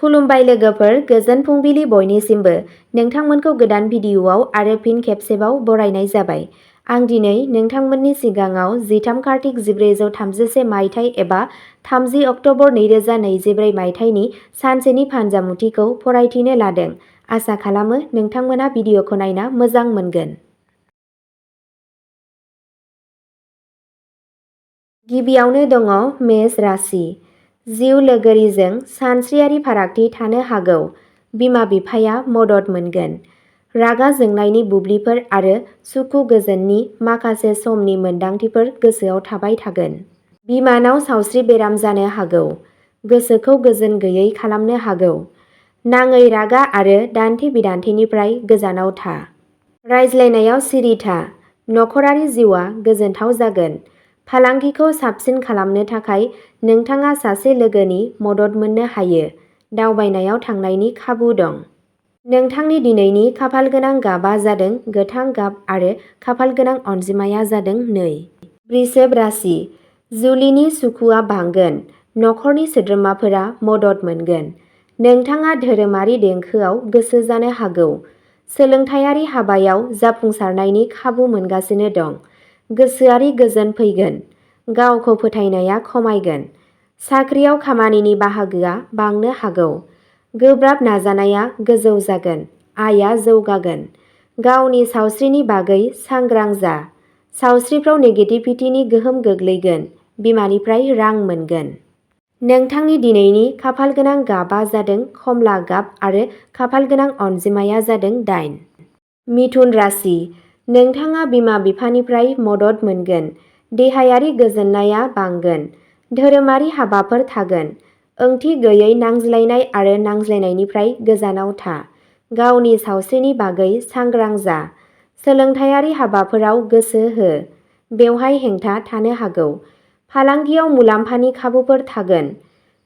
खुलुमबाय लोगोफोर, गोजोन फुंबिलि बयनिसिमबो। नोंथांमोनखौ गोदान भिडिअ'आव आरो फिन खेबसेबाव बरायनाय जाबाय। आं दिनै नोंथांमोननि सिगाङाव 13 कार्तिक 1436 मायथाइ एबा 30 अक्ट'बर 2024 मायथाइनि सानसेनि फानजामुथिखौ फरायथिनो लादों। आसा खालामो नोंथांमोना भिडिअ'खौ नायना मोजां मोनगोन। गिबियावनो दङ मेष राशि। जिउ लोगोरिजों सानस्रियारि फारागथि थानो हागौ। बिमा-बिफाया मदद मोनगोन। रागा जोंनायनि बुब्लिफोर आरो सुखु गोजोननि माखासे समनि मोनदांथिफोर गोसोआव थाबाय थागोन। बिमानाव सावस्रि बेराम जानो हागौ। गोसोखौ गोजोन गैयै खालामनो हागौ। नाङै रागा आरो दान्थे-बिदान्थेनिफ्राय गोजानाव था। रायज्लायनायाव सिरि था। नखरारि जिउआ गोजोनथाव जागोन। फालांगिखौ साबसिन खालामनो थाखाय नोंथाङा सासे लोगोनि मदद मोननो हायो। दावबायनायाव थांनायनि खाबु दं। नोंथांनि दिनैनि खाफालगोनां गाबआ जादों गोथां गाब आरो खाफालगोनां अनजिमाया जादों 2। वृषभ राशि। जुलिनि सुखुआ बांगोन। नखरनि सोद्रोमाफोरा मदद मोनगोन। नोंथाङा धोरोमारि देंखोआव गोसो जानो हागौ। सोलोंथायारि हाबायाव जाफुंसारनायनि खाबु मोनगासिनो दं। गोसोआरि गोजोन फैगोन। गावखौ फोथायनाया खमायगोन। साख्रियाव खामानिनि बाहागोआ बांनो हागौ। गोब्राब नाजानाया गोजौ जागोन। आयआ जौगागोन। गावनि सावस्रिनि बागै सांग्रां जा। सावस्रिफ्राव नेगेटिभिटिनि गोहोम गोग्लैगोन। बिमानिफ्राय रां मोनगोन। नोंथांनि दिनैनि खाफालगोनां गाबआ जादों खमला गाब आरो खाफालगोनां अनजिमाया जादों 8। मिथुन राशि। नोंथाङा बिमा-बिफानिफ्राय मदद मोनगोन। देहायारि गोजोननाया बांगोन। धोरोमारि हाबाफोर थागोन। ओंथि गैयै नांज्लायनाय आरो नांज्लायनायनिफ्राय गोजानाव था। गावनि सावस्रिनि बागै सांग्रां जा। सोलोंथायारि हाबाफोराव गोसो हो। बेवहाय हेंथा थानो हागौ। फालांगियाव मुलाम्फानि खाबुफोर थागोन।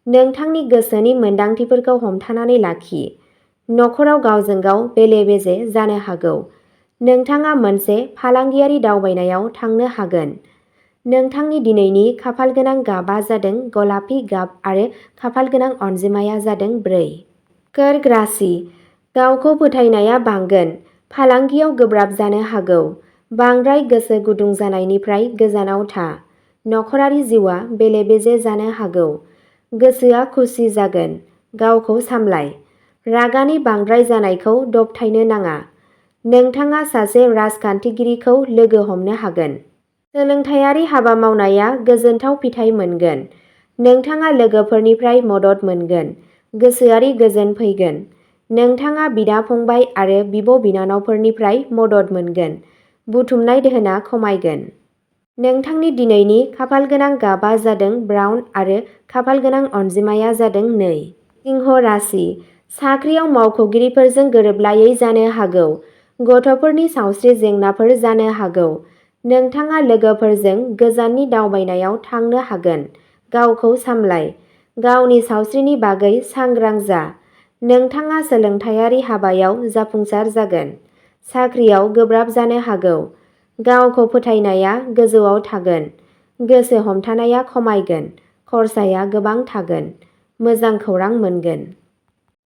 नोंथांनि गोसोनि मोनदांथिफोरखौ हमथानानै लाखि। नखराव गावजों गाव बेले-बेजे जानो हागौ। नोंथाङा मोनसे फालांगियारि दावबायनायाव थांनो हागोन। नोंथांनि दिनैनि खाफालगोनां गाबआ जादों गलापि गाब आरो खाफालगोनां अनजिमाया जादों 4। कर्क राशि। गावखौ फोथायनाया बांगोन। फालांगियाव गोब्राब जानो हागौ। बांद्राय गोसो गुदुं जानायनिफ्राय गोजानाव था। नखरारि जिउआ बेले-बेजे जानो हागौ। गोसोआ खुसि जागोन। गावखौ सामलाय। रागानि बांद्राय जानायखौ दबथायनो नाङा। नोंथाङा सासे राजखान्थिगिरिखौ लोगो हमनो हागोन। सोलोंथायारि हाबा मावनाया गोजोनथाव फिथाय मोनगोन। नोंथाङा लोगोफोरनिफ्राय मदद मोनगोन। गोसोआरि गोजोन फैगोन। नोंथाङा बिदा-फंबाय आरो बिब'-बिनानावफोरनिफ्राय मदद मोनगोन। बुथुमनाय दोहोना खमायगोन। नोंथांनि दिनैनि खाफालगोनां गाबआ जादों ब्राउन आरो खाफालगोनां अनजिमाया जादों 2। सिंह राशि। साख्रियाव मावख'गिरिफोरजों गोरोबलायै जानो हागौ। गथ'फोरनि सावस्रि जेंनाफोर जानो हागौ। नोंथाङा लोगोफोरजों गोजाननि दावबायनायाव थांनो हागोन। गावखौ सामलाय। गावनि सावस्रिनि बागै सांग्रां जा। नोंथाङा सोलोंथायारि हाबायाव जाफुंसार जागोन। साख्रियाव गोब्राब जानो हागौ। गावखौ फोथायनाया गोजौआव थागोन। गोसो हमथानाया खमायगोन। खरसाया गोबां थागोन। मोजां खौरां मोनगोन।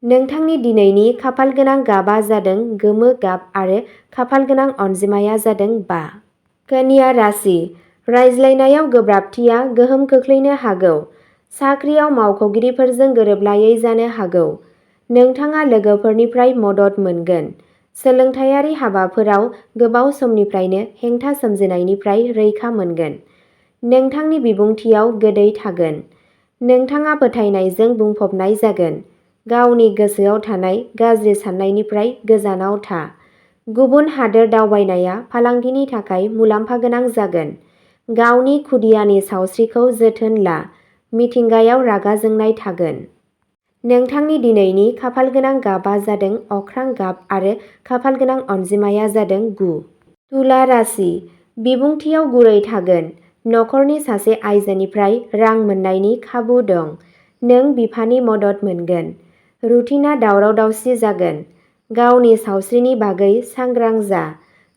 नोंथांनि दिनैनि खाफालगोनां गाबआ जादों गोमो गाब आरो खाफालगोनां अनजिमाया जादों 5। कन्या राशि। रायज्लायनायाव गोब्राबथिया गोहोम खोख्लैनो हागौ। साख्रियाव मावख'गिरिफोरजों गोरोबलायै जानो हागौ। नोंथाङा लोगोफोरनिफ्राय मदद मोनगोन। सोलोंथायारि हाबाफोराव गोबाव समनिफ्रायनो हेंथा सोमजिनायनिफ्राय रैखा मोनगोन। नोंथांनि बिबुंथियाव गोदै थागोन। नोंथाङा फोथायनायजों बुंफबनाय जागोन। गावनि गोसोआव थानाय गाज्रि साननायनिफ्राय गोजानाव था। गुबुन हादोर दावबायनाया फालांगिनि थाखाय मुलाम्फा गोनां जागोन। गावनि खुदियानि सावस्रिखौ जोथोन ला। मिथिंगायाव रागा जोंनाय थागोन। नोंथांनि दिनैनि खाफालगोनां गाबआ जादों अख्रां गाब आरो खाफालगोनां अनजिमाया जादों 9। तुला राशि। बिबुंथियाव गुरै थागोन। नखरनि सासे आइजोनिफ्राय रां मोननायनि खाबु दं। नों बिफानि मदद मोनगोन। रुटिनआ दावराव-दावसि जागोन। गावनि सावस्रिनि बागै सांग्रां जा।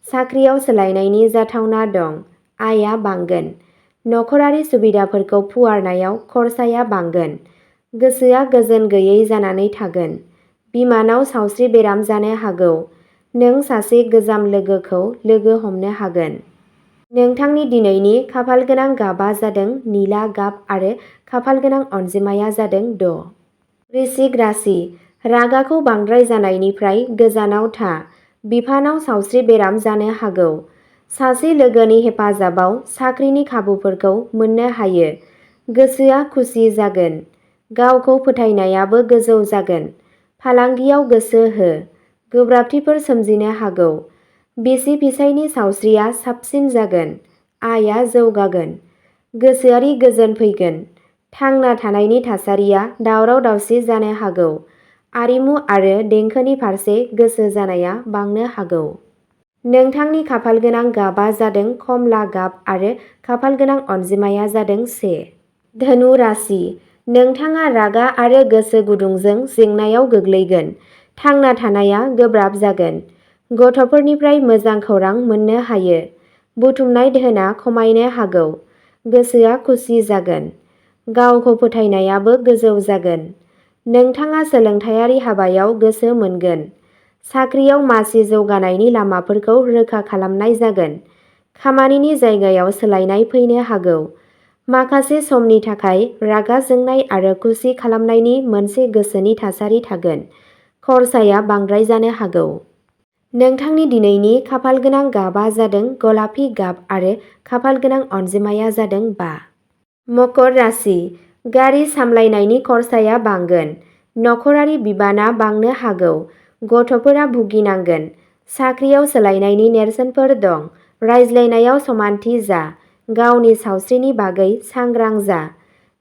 साख्रियाव सोलायनायनि जाथावना दं। आयआ बांगोन। नखरारि सुबिदाफोरखौ फुवारनायाव खरसाया बांगोन। गोसोआ गोजोन गैयै जानानै थागोन। बिमानाव सावस्रि बेराम जानो हागौ। नों सासे गोजाम लोगोखौ लोगो हमनो हागोन। नोंथांनि दिनैनि खाफालगोनां गाबआ जादों निला गाब आरो खाफालगोनां अनजिमाया जादों 6। वृश्चिक राशि। रागाखौ बांद्राय जानायनिफ्राय गोजानाव था। बिफानाव सावस्रि बेराम जानो हागौ। सासे लोगोनि हेफाजाबाव साख्रिनि खाबुफोरखौ मोननो हायो। गोसोआ खुसि जागोन। गावखौ फोथायनायाबो गोजौ जागोन। फालांगियाव गोसो हो। गोब्राबथिफोर सोमजिनो हागौ। बिसि फिसायनि सावस्रिया साबसिन जागोन। आयआ जौगागोन। गोसोआरि गोजोन फैगोन। थांना थानायनि थासारिया दावराव-दावसि जानो हागौ। आरिमु आरो देंखोनि फारसे गोसो जानाया बांनो हागौ। नोंथांनि खाफालगोनां गाबआ जादों खमला गाब आरो खाफालगोनां अनजिमाया जादों 1। धनु राशि। नोंथाङा रागा आरो गोसो गुदुंजों जेंनायाव गोग्लैगोन। थांना थानाया गोब्राब जागोन। गथ'फोरनिफ्राय मोजां खौरां मोननो हायो। बुथुमनाय धोना खमायनो हागौ। गोसोआ खुसि जागोन। गावखौ फोथायनायाबो गोजौ जागोन। नोंथाङा सोलोंथायारि हाबायाव गोसो मोनगोन। साख्रियाव मासि जौगानायनि लामाफोरखौ रोखा खालामनाय जागोन। खामानिनि जायगायाव सोलायनाय फैनो हागौ। माखासे समनि थाखाय रागा जोंनाय आरो खुसि खालामनायनि मोनसे गोसोनि थासारि थागोन। खरसाया बांद्राय जानो हागौ। नोंथांनि दिनैनि खाफालगोनां गाबआ जादों गलापि गाब आरो खाफालगोनां अनजिमाया जादों 5। मकर राशि। गारि सामलायनायनि खरसाया बांगोन। नखरारि बिबाना बांनो हागौ। गथ'फोरा भुगिनांगोन। साख्रियाव सोलायनायनि नेरसोनफोर दं। रायज्लायनायाव समानथि जा। गावनि सावस्रिनि बागै सांग्रां जा।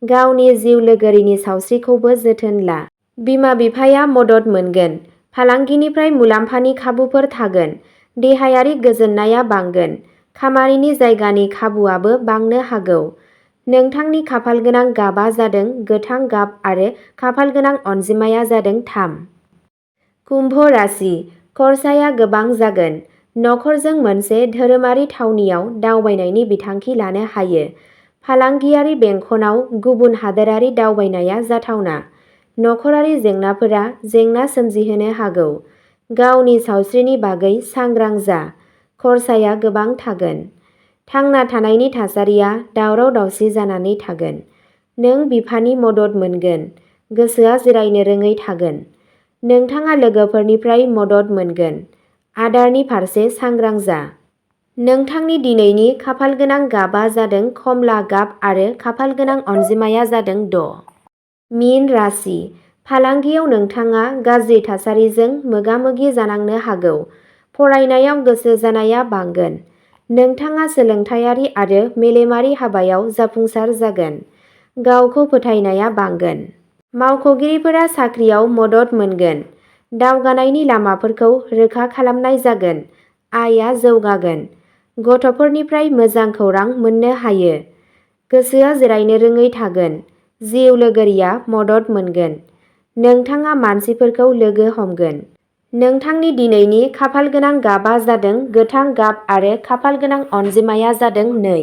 गावनि जिउ लोगोरिनि सावस्रिखौबो जोथोन ला। बिमा-बिफाया मदद मोनगोन। फालांगिनिफ्राय मुलाम्फानि खाबुफोर थागोन। देहायारि गोजोननाया बांगोन। खामानिनि जायगानि खाबुआबो बांनो हागौ। नोंथांनि खाफालगोनां गाबआ जादों गोथां गाब आरो खाफालगोनां अनजिमाया जादों 3। कुम्भ राशि। खरसाया गोबां जागोन। नखरजों मोनसे धोरोमारि थावनियाव दावबायनायनि बिथांखि लानो हायो। फालांगियारि बेंखनआव गुबुन हादोरारि दावबायनाया जाथावना। नखरारि जेंनाफोरा जेंना सोमजिहोनो हागौ। गावनि सावस्रिनि बागै सांग्रां जा। खरसाया गोबां थागोन। थांना थानायनि थासारिया दावराव-दावसि जानानै थागोन। नों बिफानि मदद मोनगोन। गोसोआ जिरायनो रोङै थागोन। नोंथाङा लोगोफोरनिफ्राय मदद मोनगोन। आदारनि फारसे सांग्रां जा। नोंथांनि दिनैनि खाफालगोनां गाबआ जादों खमला गाब आरो खाफालगोनां अनजिमाया जादों 6। मीन राशि। फालांगियाव नोंथाङा गाज्रि थासारिजों मोगा-मोगि जानांनो हागौ। फरायनायाव गोसो जानाया बांगोन। नोंथाङा सोलोंथायारि आरो मेलेमारि हाबायाव जाफुंसार जागोन। गावखौ फोथायनाया बांगोन। मावख'गिरिफोरा साख्रियाव मदद मोनगोन। दावगानायनि लामाफोरखौ रोखा खालामनाय जागोन। आयआ जौगागोन। गथ'फोरनिफ्राय मोजां खौरां मोननो हायो। गोसोआ जिरायनो रोङै थागोन। जिउ लोगोरिया मदद मोनगोन। नोंथाङा मानसिफोरखौ लोगो हमगोन। नोंथांनि दिनैनि खाफालगोनां गाबआ जादों गोथां गाब आरो खाफालगोनां अनजिमाया जादों 2।